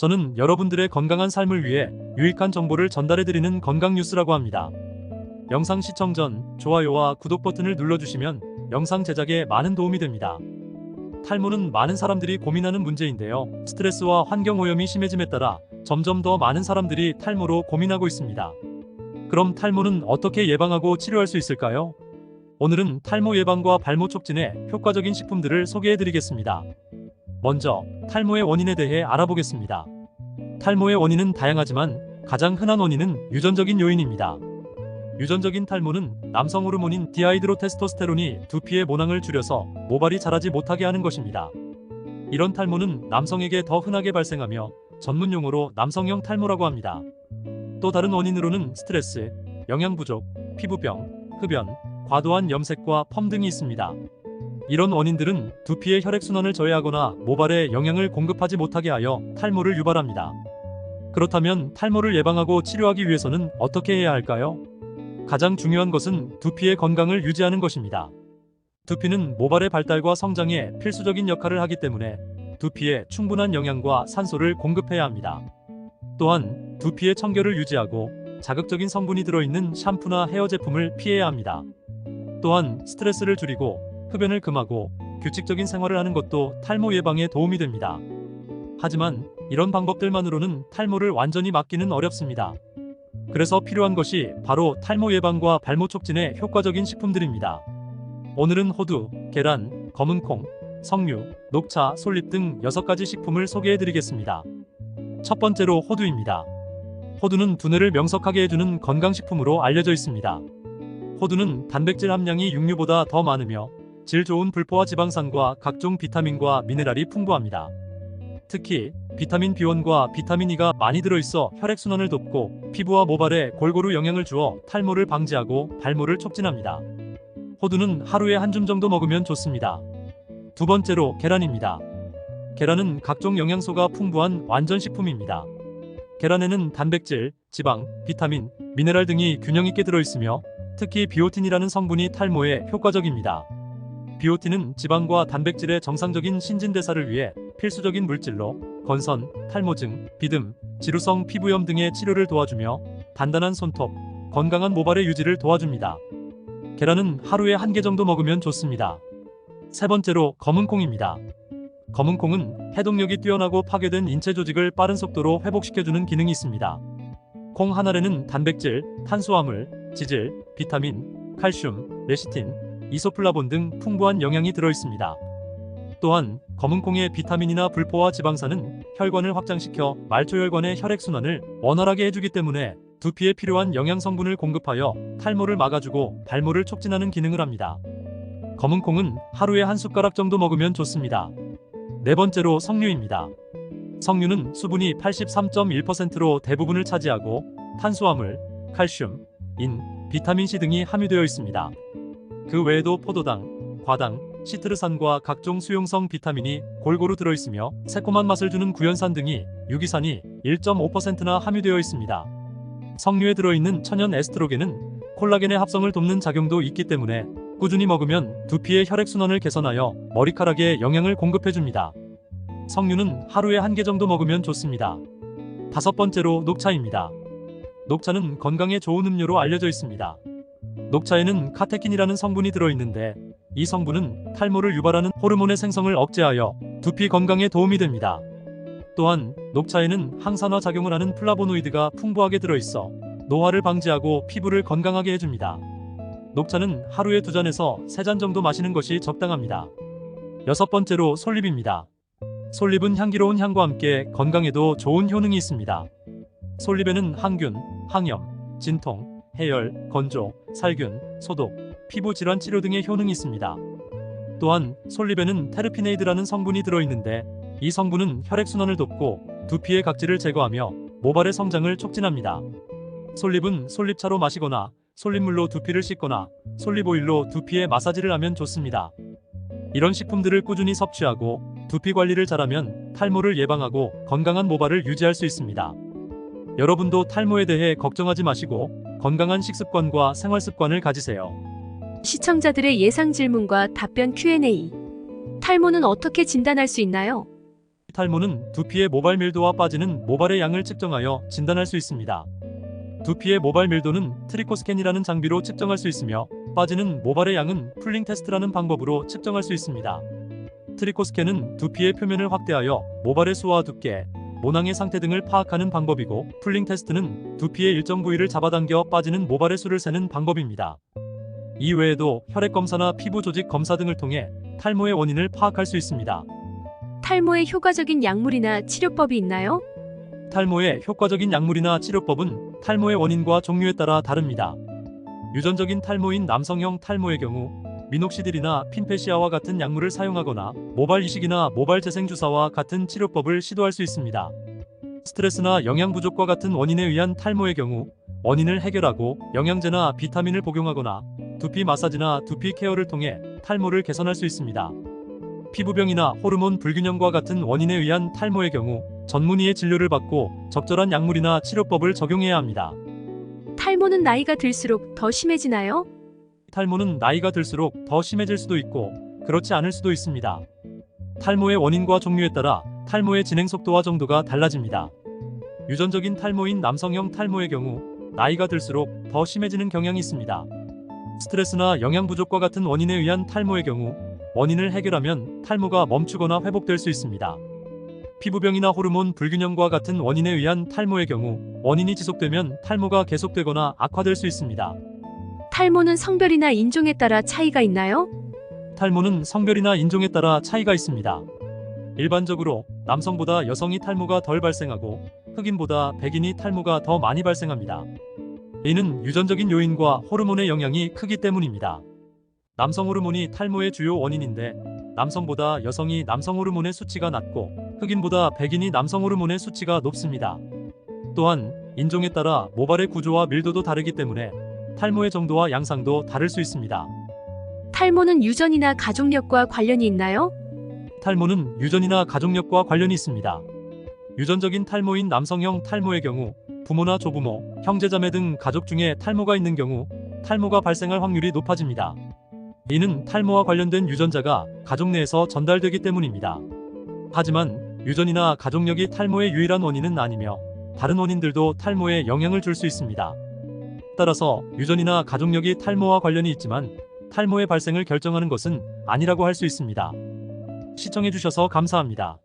저는 여러분들의 건강한 삶을 위해 유익한 정보를 전달해드리는 건강뉴스라고 합니다. 영상 시청 전 좋아요와 구독 버튼을 눌러주시면 영상 제작에 많은 도움이 됩니다. 탈모는 많은 사람들이 고민하는 문제인데요. 스트레스와 환경오염이 심해짐에 따라 점점 더 많은 사람들이 탈모로 고민하고 있습니다. 그럼 탈모는 어떻게 예방하고 치료할 수 있을까요? 오늘은 탈모 예방과 발모 촉진에 효과적인 식품들을 소개해드리겠습니다. 먼저 탈모의 원인에 대해 알아보겠습니다. 탈모의 원인은 다양하지만 가장 흔한 원인은 유전적인 요인입니다. 유전적인 탈모는 남성 호르몬인 디하이드로테스토스테론이 두피의 모낭을 줄여서 모발이 자라지 못하게 하는 것입니다. 이런 탈모는 남성에게 더 흔하게 발생하며 전문 용어로 남성형 탈모라고 합니다. 또 다른 원인으로는 스트레스, 영양 부족, 피부병, 흡연, 과도한 염색과 펌 등이 있습니다. 이런 원인들은 두피의 혈액순환을 저해하거나 모발에 영양을 공급하지 못하게 하여 탈모를 유발합니다. 그렇다면 탈모를 예방하고 치료하기 위해서는 어떻게 해야 할까요? 가장 중요한 것은 두피의 건강을 유지하는 것입니다. 두피는 모발의 발달과 성장에 필수적인 역할을 하기 때문에 두피에 충분한 영양과 산소를 공급해야 합니다. 또한 두피의 청결을 유지하고 자극적인 성분이 들어있는 샴푸나 헤어 제품을 피해야 합니다. 또한 스트레스를 줄이고 흡연을 금하고 규칙적인 생활을 하는 것도 탈모 예방에 도움이 됩니다. 하지만 이런 방법들만으로는 탈모를 완전히 막기는 어렵습니다. 그래서 필요한 것이 바로 탈모 예방과 발모 촉진에 효과적인 식품들입니다. 오늘은 호두, 계란, 검은콩, 석류, 녹차, 솔잎 등 6가지 식품을 소개해드리겠습니다. 첫 번째로 호두입니다. 호두는 두뇌를 명석하게 해주는 건강식품으로 알려져 있습니다. 호두는 단백질 함량이 육류보다 더 많으며 질 좋은 불포화 지방산과 각종 비타민과 미네랄이 풍부합니다. 특히 비타민 B1과 비타민 E가 많이 들어있어 혈액순환을 돕고 피부와 모발에 골고루 영향을 주어 탈모를 방지하고 발모를 촉진합니다. 호두는 하루에 한 줌 정도 먹으면 좋습니다. 두 번째로 계란입니다. 계란은 각종 영양소가 풍부한 완전식품입니다. 계란에는 단백질, 지방, 비타민, 미네랄 등이 균형 있게 들어있으며 특히 비오틴이라는 성분이 탈모에 효과적입니다. 비오틴은 지방과 단백질의 정상적인 신진대사를 위해 필수적인 물질로 건선, 탈모증, 비듬, 지루성 피부염 등의 치료를 도와주며 단단한 손톱, 건강한 모발의 유지를 도와줍니다. 계란은 하루에 1개 정도 먹으면 좋습니다. 세 번째로 검은콩입니다. 검은콩은 해독력이 뛰어나고 파괴된 인체 조직을 빠른 속도로 회복시켜주는 기능이 있습니다. 콩 한 알에는 단백질, 탄수화물, 지질, 비타민, 칼슘, 레시틴, 이소플라본 등 풍부한 영양이 들어있습니다. 또한 검은콩의 비타민이나 불포화 지방산은 혈관을 확장시켜 말초혈관의 혈액순환을 원활하게 해주기 때문에 두피에 필요한 영양 성분을 공급하여 탈모를 막아주고 발모를 촉진하는 기능을 합니다. 검은콩은 하루에 1숟가락 정도 먹으면 좋습니다. 네 번째로 석류입니다. 석류는 수분이 83.1%로 대부분을 차지하고 탄수화물, 칼슘, 인, 비타민C 등이 함유되어 있습니다. 그 외에도 포도당, 과당, 시트르산과 각종 수용성 비타민이 골고루 들어있으며 새콤한 맛을 주는 구연산 등이 유기산이 1.5%나 함유되어 있습니다. 석류에 들어있는 천연 에스트로겐은 콜라겐의 합성을 돕는 작용도 있기 때문에 꾸준히 먹으면 두피의 혈액순환을 개선하여 머리카락에 영양을 공급해줍니다. 석류는 하루에 1개 정도 먹으면 좋습니다. 다섯 번째로 녹차입니다. 녹차는 건강에 좋은 음료로 알려져 있습니다. 녹차에는 카테킨이라는 성분이 들어있는데 이 성분은 탈모를 유발하는 호르몬의 생성을 억제하여 두피 건강에 도움이 됩니다. 또한 녹차에는 항산화 작용을 하는 플라보노이드가 풍부하게 들어있어 노화를 방지하고 피부를 건강하게 해줍니다. 녹차는 하루에 2잔에서 3잔 정도 마시는 것이 적당합니다. 여섯 번째로 솔잎입니다. 솔잎은 향기로운 향과 함께 건강에도 좋은 효능이 있습니다. 솔잎에는 항균, 항염, 진통, 해열, 건조, 살균, 소독, 피부 질환 치료 등의 효능이 있습니다. 또한 솔잎에는 테르피네이드라는 성분이 들어있는데 이 성분은 혈액순환을 돕고 두피의 각질을 제거하며 모발의 성장을 촉진합니다. 솔잎은 솔잎차로 마시거나 솔잎물로 두피를 씻거나 솔잎오일로 두피에 마사지를 하면 좋습니다. 이런 식품들을 꾸준히 섭취하고 두피 관리를 잘하면 탈모를 예방하고 건강한 모발을 유지할 수 있습니다. 여러분도 탈모에 대해 걱정하지 마시고 건강한 식습관과 생활습관을 가지세요. 시청자들의 예상 질문과 답변 Q&A. 탈모는 어떻게 진단할 수 있나요? 탈모는 두피의 모발 밀도와 빠지는 모발의 양을 측정하여 진단할 수 있습니다. 두피의 모발 밀도는 트리코스캔이라는 장비로 측정할 수 있으며 빠지는 모발의 양은 풀링 테스트라는 방법으로 측정할 수 있습니다. 트리코스캔은 두피의 표면을 확대하여 모발의 수와 두께, 모낭의 상태 등을 파악하는 방법이고, 풀링 테스트는 두피의 일정 부위를 잡아당겨 빠지는 모발의 수를 세는 방법입니다. 이 외에도 혈액 검사나 피부 조직 검사 등을 통해 탈모의 원인을 파악할 수 있습니다. 탈모에 효과적인 약물이나 치료법이 있나요? 탈모의 효과적인 약물이나 치료법은 탈모의 원인과 종류에 따라 다릅니다. 유전적인 탈모인 남성형 탈모의 경우 미녹시딜이나 핀페시아와 같은 약물을 사용하거나 모발 이식이나 모발 재생 주사와 같은 치료법을 시도할 수 있습니다. 스트레스나 영양 부족과 같은 원인에 의한 탈모의 경우 원인을 해결하고 영양제나 비타민을 복용하거나 두피 마사지나 두피 케어를 통해 탈모를 개선할 수 있습니다. 피부병이나 호르몬 불균형과 같은 원인에 의한 탈모의 경우 전문의의 진료를 받고 적절한 약물이나 치료법을 적용해야 합니다. 탈모는 나이가 들수록 더 심해지나요? 탈모는 나이가 들수록 더 심해질 수도 있고 그렇지 않을 수도 있습니다. 탈모의 원인과 종류에 따라 탈모의 진행 속도와 정도가 달라집니다. 유전적인 탈모인 남성형 탈모의 경우 나이가 들수록 더 심해지는 경향이 있습니다. 스트레스나 영양 부족과 같은 원인에 의한 탈모의 경우 원인을 해결하면 탈모가 멈추거나 회복될 수 있습니다. 피부병이나 호르몬 불균형과 같은 원인에 의한 탈모의 경우 원인이 지속되면 탈모가 계속되거나 악화될 수 있습니다. 탈모는 성별이나 인종에 따라 차이가 있나요? 탈모는 성별이나 인종에 따라 차이가 있습니다. 일반적으로 남성보다 여성이 탈모가 덜 발생하고 흑인보다 백인이 탈모가 더 많이 발생합니다. 이는 유전적인 요인과 호르몬의 영향이 크기 때문입니다. 남성 호르몬이 탈모의 주요 원인인데 남성보다 여성이 남성 호르몬의 수치가 낮고 흑인보다 백인이 남성 호르몬의 수치가 높습니다. 또한 인종에 따라 모발의 구조와 밀도도 다르기 때문에 탈모의 정도와 양상도 다를 수 있습니다. 탈모는 유전이나 가족력과 관련이 있나요? 탈모는 유전이나 가족력과 관련이 있습니다. 유전적인 탈모인 남성형 탈모의 경우 부모나 조부모, 형제자매 등 가족 중에 탈모가 있는 경우 탈모가 발생할 확률이 높아집니다. 이는 탈모와 관련된 유전자가 가족 내에서 전달되기 때문입니다. 하지만 유전이나 가족력이 탈모의 유일한 원인은 아니며 다른 원인들도 탈모에 영향을 줄 수 있습니다. 따라서 유전이나 가족력이 탈모와 관련이 있지만 탈모의 발생을 결정하는 것은 아니라고 할 수 있습니다. 시청해주셔서 감사합니다.